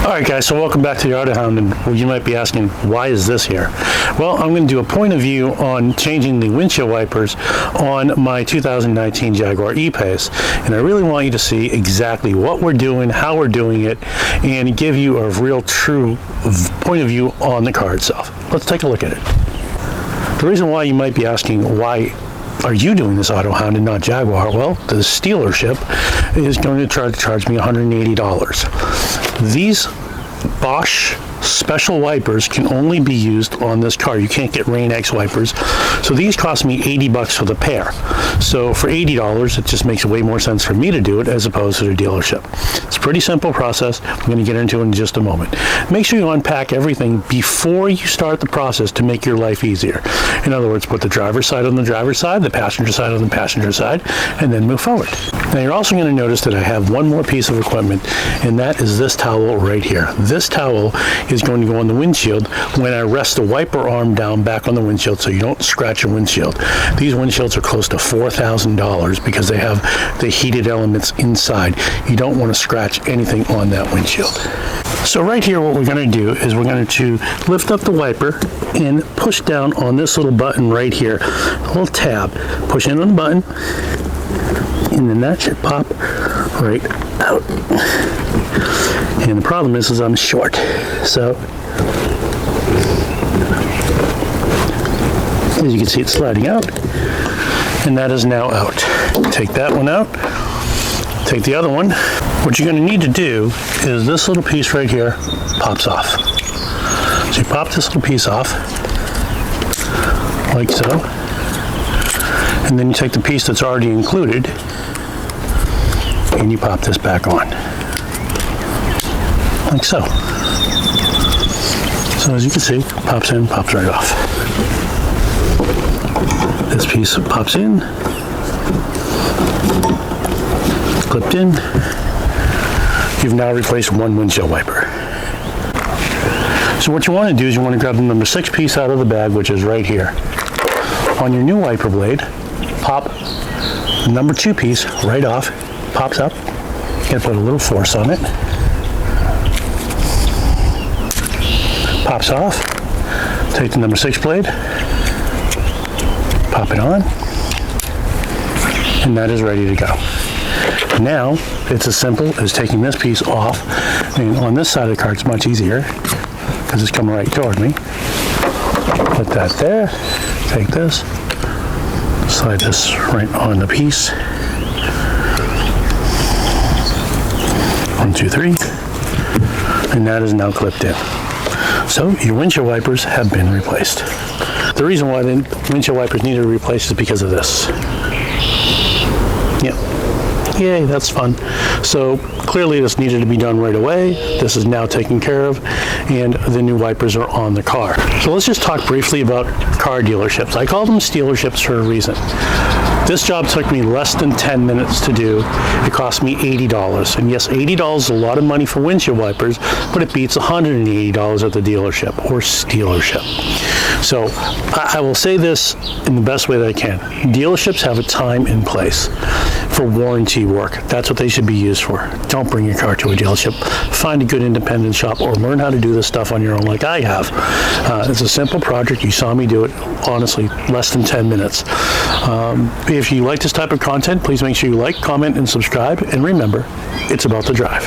Alright guys, so welcome back to the Autohound, and you might be asking, why is this here? Well, I'm going to do a point of view on changing the windshield wipers on my 2019 Jaguar E-Pace, and I really want you to see exactly what we're doing, how we're doing it, and give you a real true point of view on the car itself. Let's take a look at it. The reason why you might be asking, why are you doing this Autohound and not Jaguar? Well, the dealership is going to try to charge me $180. These Bosch special wipers can only be used on this car. You can't get Rain X wipers. So these cost me $80 for the pair. So for $80, it just makes way more sense for me to do it as opposed to the dealership. It's a pretty simple process. I'm going to get into it in just a moment. Make sure you unpack everything before you start the process to make your life easier. In other words, put the driver's side on the driver's side, the passenger side on the passenger side, and then move forward. Now you're also going to notice that I have one more piece of equipment, and that is this towel right here. This towel is going to go on the windshield when I rest the wiper arm down back on the windshield so you don't scratch your windshield. These windshields are close to $4,000 because they have the heated elements inside. You don't want to scratch anything on that windshield. So right here what we're going to do is we're going to lift up the wiper and push down on this little button right here, a little tab. Push in on the button and then that should pop right out. And the problem is I'm short, so as you can see, it's sliding out, and that is now out. Take that one out, take the other one. What you're going to need to do is this little piece right here pops off. So you pop this little piece off, like so, and then you take the piece that's already included, and you pop this back on. Like so. So as you can see, pops in, pops right off. This piece pops in, clipped in. You've now replaced one windshield wiper. So what you want to do is you want to grab the number 6 piece out of the bag, which is right here. On your new wiper blade, pop the number 2 piece right off, pops up. You gotta put a little force on it. Pops off. Take the number 6 blade, pop it on, and that is ready to go. Now it's as simple as taking this piece off, and on this side of the car it's much easier because it's coming right toward me. Put that there, take this, slide this right on the piece. 1, 2, 3, and that is now clipped in. So your windshield wipers have been replaced. The reason why the windshield wipers needed to be replaced is because of this. Yep. Yay, that's fun. So clearly this needed to be done right away. This is now taken care of, and the new wipers are on the car. So let's just talk briefly about car dealerships. I call them dealerships for a reason. This job took me less than 10 minutes to do. It cost me $80. And yes, $80 is a lot of money for windshield wipers, but it beats $180 at the dealership or stealership. So I will say this in the best way that I can. Dealerships have a time and place for warranty work. That's what they should be used for. Don't bring your car to a dealership. Find a good independent shop or learn how to do this stuff on your own like I have. It's a simple project. You saw me do it, honestly, less than 10 minutes. If you like this type of content, please make sure you like, comment, and subscribe. And remember, it's about the drive.